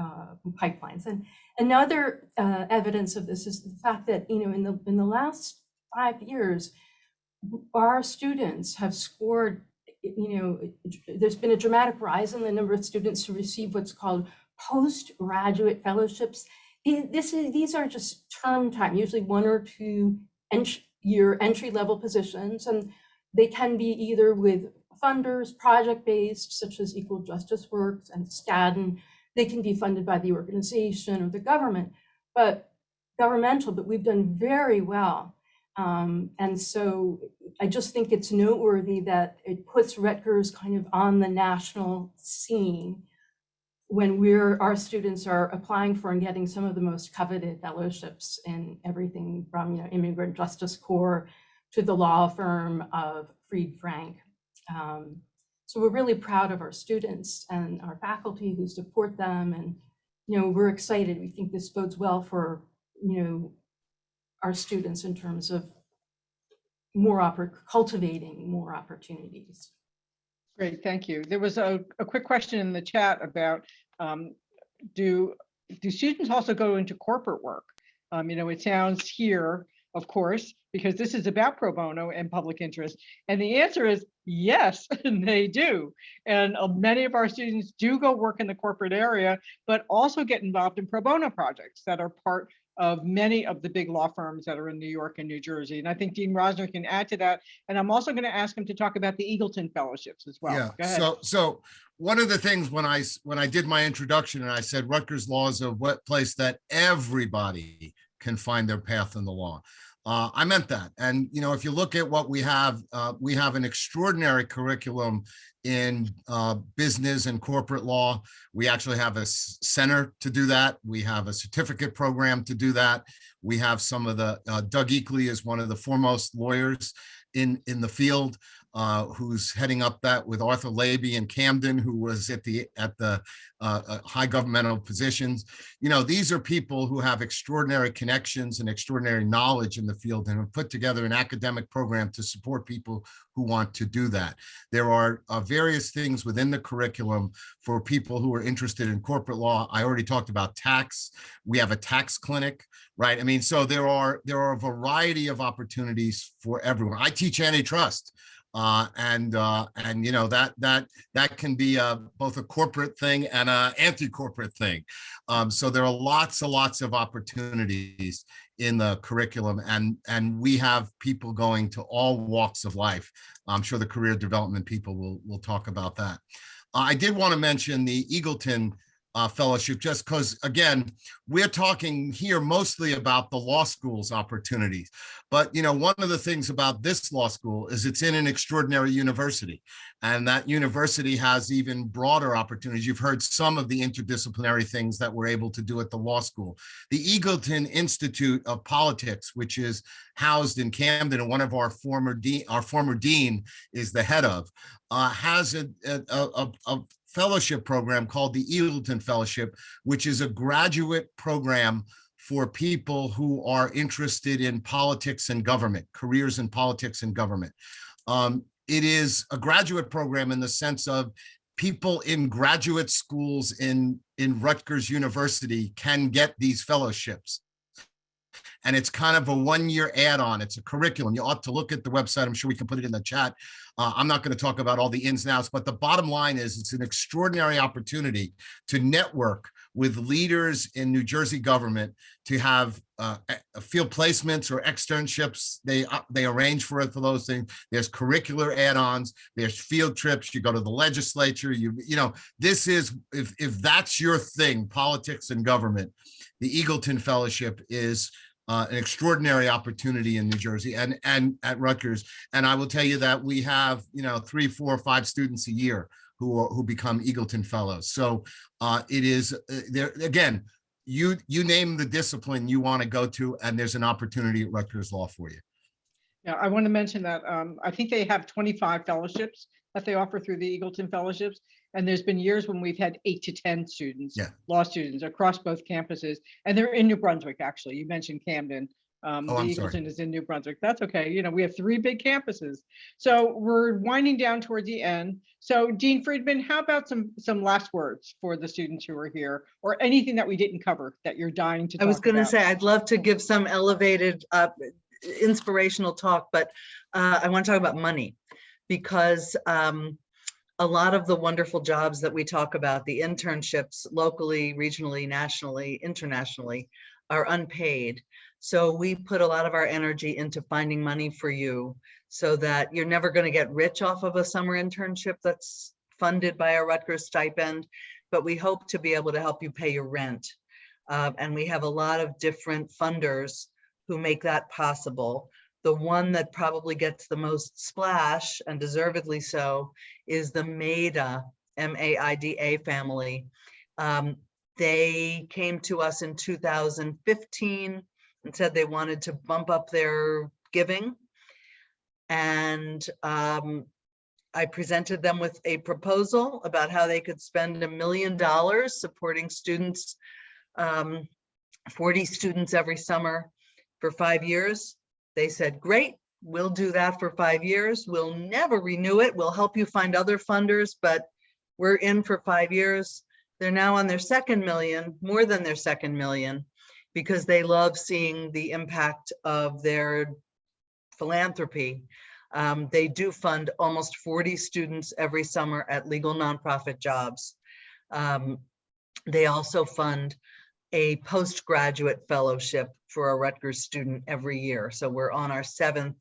Speaker 4: pipelines. And another evidence of this is the fact that, in the last 5 years, our students have scored, there's been a dramatic rise in the number of students who receive what's called postgraduate fellowships. These are just term time, usually 1 or 2 year entry-level positions, and they can be either with funders, project-based, such as Equal Justice Works and SCADN. They can be funded by the organization or the government, but governmental, but we've done very well. And so I just think it's noteworthy that it puts Rutgers kind of on the national scene when our students are applying for and getting some of the most coveted fellowships in everything from Immigrant Justice Corps to the law firm of Friedman. So we're really proud of our students and our faculty who support them, and we're excited. We think this bodes well for our students in terms of cultivating more opportunities.
Speaker 1: Great, thank you. There was a quick question in the chat about do students also go into corporate work? It sounds here, of course, because this is about pro bono and public interest, and the answer is yes, they do. And many of our students do go work in the corporate area, but also get involved in pro bono projects that are part of many of the big law firms that are in New York and New Jersey. And I think Dean Rosner can add to that. And I'm also going to ask him to talk about the Eagleton Fellowships as well.
Speaker 3: Yeah.
Speaker 1: Go ahead.
Speaker 3: So one of the things when I did my introduction and I said Rutgers Law is a place that everybody can find their path in the law. I meant that. And, if you look at what we have an extraordinary curriculum in business and corporate law. We actually have a center to do that. We have a certificate program to do that. We have some of the, Doug Eakley is one of the foremost lawyers in the field, who's heading up that with Arthur Laby in Camden, who was at the high governmental positions. You know, these are people who have extraordinary connections and extraordinary knowledge in the field and have put together an academic program to support people who want to do that. There are various things within the curriculum for people who are interested in corporate law. I already talked about tax. We have a tax clinic, right? I mean, so there are a variety of opportunities for everyone. I teach antitrust. And you know, that can be both a corporate thing and an anti-corporate thing. So there are lots of opportunities in the curriculum, and we have people going to all walks of life. I'm sure the career development people will talk about that. I did want to mention the Eagleton Fellowship, just because, again, we're talking here mostly about the law school's opportunities. But, you know, one of the things about this law school is it's in an extraordinary university, and that university has even broader opportunities. You've heard some of the interdisciplinary things that we're able to do at the law school. The Eagleton Institute of Politics, which is housed in Camden, and one of our former dean is the head of, has a fellowship program called the Eagleton Fellowship, which is a graduate program for people who are interested in politics and government, careers in politics and government. It is a graduate program in the sense of people in graduate schools in Rutgers University can get these fellowships. And it's kind of a one-year add-on. It's a curriculum. You ought to look at the website. I'm sure we can put it in the chat. I'm not going to talk about all the ins and outs, but the bottom line is it's an extraordinary opportunity to network with leaders in New Jersey government, to have field placements or externships. They arrange for those things. There's curricular add-ons. There's field trips. You go to the legislature. You know, this is, if that's your thing, politics and government, the Eagleton Fellowship is an extraordinary opportunity in New Jersey and at Rutgers. And I will tell you that we have, you know, 3, 4, 5 students a year who become Eagleton Fellows. So it is there again. You name the discipline you want to go to, and there's an opportunity at Rutgers Law for you.
Speaker 1: Yeah, I want to mention that I think they have 25 fellowships that they offer through the Eagleton Fellowships. And there's been years when we've had 8 to 10 students, law students across both campuses. And they're in New Brunswick, actually. You mentioned Camden. The Eagleton is in New Brunswick. That's okay. You know, we have 3 big campuses. So we're winding down toward the end. So Dean Friedman, how about some last words for the students who are here, or anything that we didn't cover that you're dying to talk about?
Speaker 2: I was going to say, I'd love to give some elevated, inspirational talk, but I want to talk about money, because a lot of the wonderful jobs that we talk about, the internships locally, regionally, nationally, internationally, are unpaid. So we put a lot of our energy into finding money for you so that you're never going to get rich off of a summer internship that's funded by a Rutgers stipend, but we hope to be able to help you pay your rent. And we have a lot of different funders who make that possible. The one that probably gets the most splash, and deservedly so, is the MAIDA, M-A-I-D-A family. They came to us in 2015 and said they wanted to bump up their giving. And I presented them with a proposal about how they could spend $1 million supporting students, 40 students every summer for 5 years. They said, great, we'll do that for 5 years. We'll never renew it. We'll help you find other funders, but we're in for 5 years. They're now on their second million, more than their second million, because they love seeing the impact of their philanthropy. They do fund almost 40 students every summer at legal nonprofit jobs. They also fund a postgraduate fellowship for a Rutgers student every year. So we're on our 7th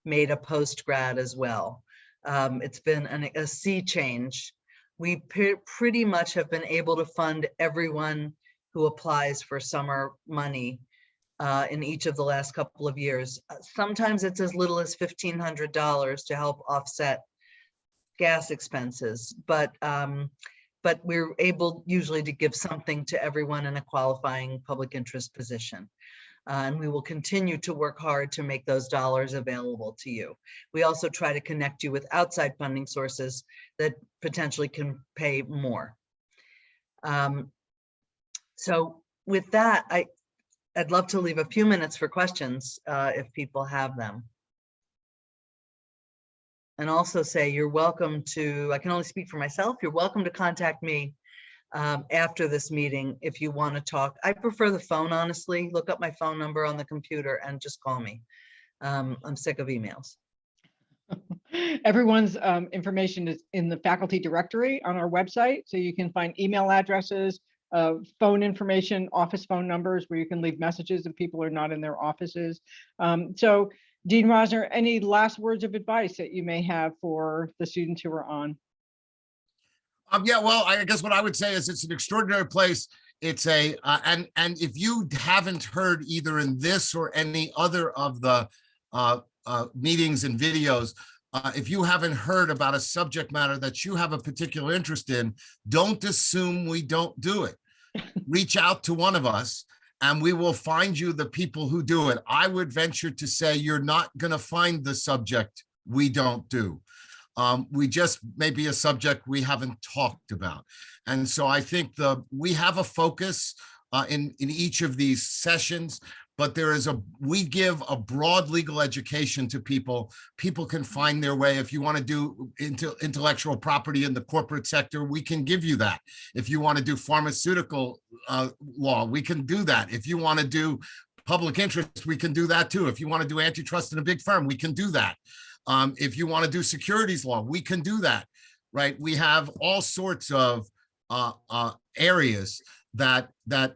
Speaker 2: MAIDA postgrad as well. It's been a sea change. We pretty much have been able to fund everyone who applies for summer money in each of the last couple of years. Sometimes it's as little as $1,500 to help offset gas expenses, but we're able usually to give something to everyone in a qualifying public interest position. And we will continue to work hard to make those dollars available to you. We also try to connect you with outside funding sources that potentially can pay more. So with that, I'd love to leave a few minutes for questions if people have them. And also say you're welcome to, I can only speak for myself, you're welcome to contact me after this meeting if you want to talk. I prefer the phone, honestly. Look up my phone number on the computer and just call me. I'm sick of emails.
Speaker 1: Everyone's information is in the faculty directory on our website, so you can find email addresses, phone information, office phone numbers where you can leave messages if people are not in their offices. So Dean Rosner, any last words of advice that you may have for the students who are on?
Speaker 3: Yeah, well, I guess what I would say is it's an extraordinary place. It's a, and if you haven't heard either in this or any other of the meetings and videos, if you haven't heard about a subject matter that you have a particular interest in, don't assume we don't do it. Reach out to one of us and we will find you the people who do it. I would venture to say you're not going to find the subject we don't do. We just may be a subject we haven't talked about. And so I think we have a focus in each of these sessions, but we give a broad legal education to people. People can find their way. If you want to do intellectual property in the corporate sector, we can give you that. If you want to do pharmaceutical law, we can do that. If you want to do public interest, we can do that too. If you want to do antitrust in a big firm, we can do that. If you want to do securities law, we can do that, right? We have all sorts of areas that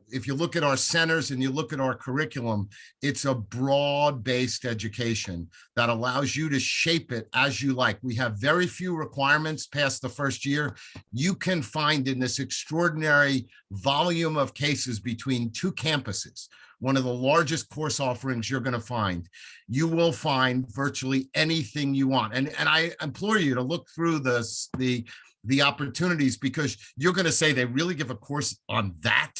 Speaker 3: if you look at our centers and you look at our curriculum, it's a broad-based education that allows you to shape it as you like. We have very few requirements past the first year. You can find in this extraordinary volume of cases between two campuses, one of the largest course offerings you're going to find. You will find virtually anything you want. And I implore you to look through the opportunities, because you're going to say they really give a course on that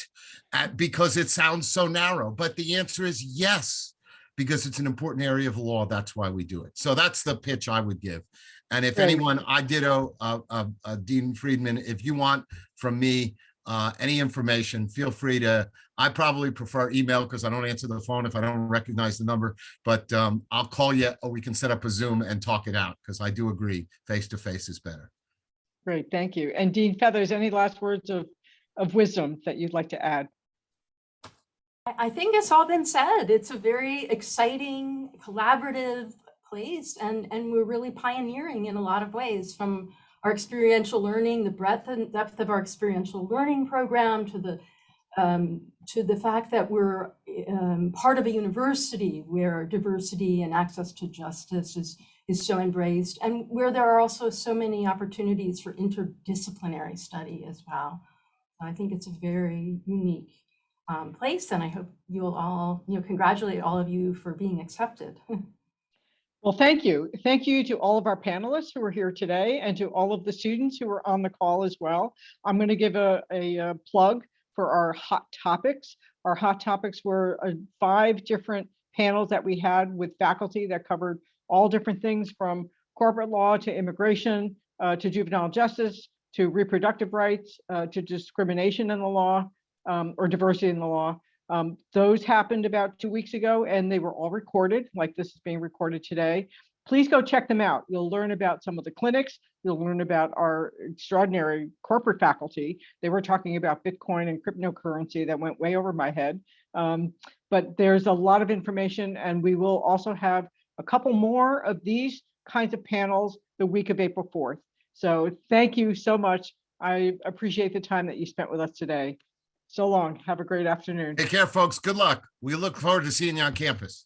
Speaker 3: because it sounds so narrow. But the answer is yes, because it's an important area of law. That's why we do it. So that's the pitch I would give. And if anyone, I ditto Dean Friedman, if you want from me any information, feel free to. I probably prefer email because I don't answer the phone if I don't recognize the number, but I'll call you or we can set up a Zoom and talk it out, because I do agree face-to-face is better.
Speaker 1: Great, thank you. And Dean Feathers, any last words of wisdom that you'd like to add?
Speaker 4: I think it's all been said. It's a very exciting, collaborative place, and we're really pioneering in a lot of ways, from our experiential learning, the breadth and depth of our experiential learning program, to the fact that we're part of a university where diversity and access to justice is so embraced, and where there are also so many opportunities for interdisciplinary study as well. I think it's a very unique place, and I hope you'll all, congratulate all of you for being accepted.
Speaker 1: Well, thank you. Thank you to all of our panelists who are here today, and to all of the students who are on the call as well. I'm going to give a plug for our hot topics. Our hot topics were 5 different panels that we had with faculty that covered all different things, from corporate law to immigration, to juvenile justice, to reproductive rights, to discrimination in the law, or diversity in the law. Those happened about 2 weeks ago, and they were all recorded, like this is being recorded today. Please go check them out. You'll learn about some of the clinics. You'll learn about our extraordinary corporate faculty. They were talking about Bitcoin and cryptocurrency that went way over my head. But there's a lot of information, and we will also have a couple more of these kinds of panels the week of April 4th. So thank you so much. I appreciate the time that you spent with us today. So long. Have a great afternoon.
Speaker 3: Take care, folks. Good luck. We look forward to seeing you on campus.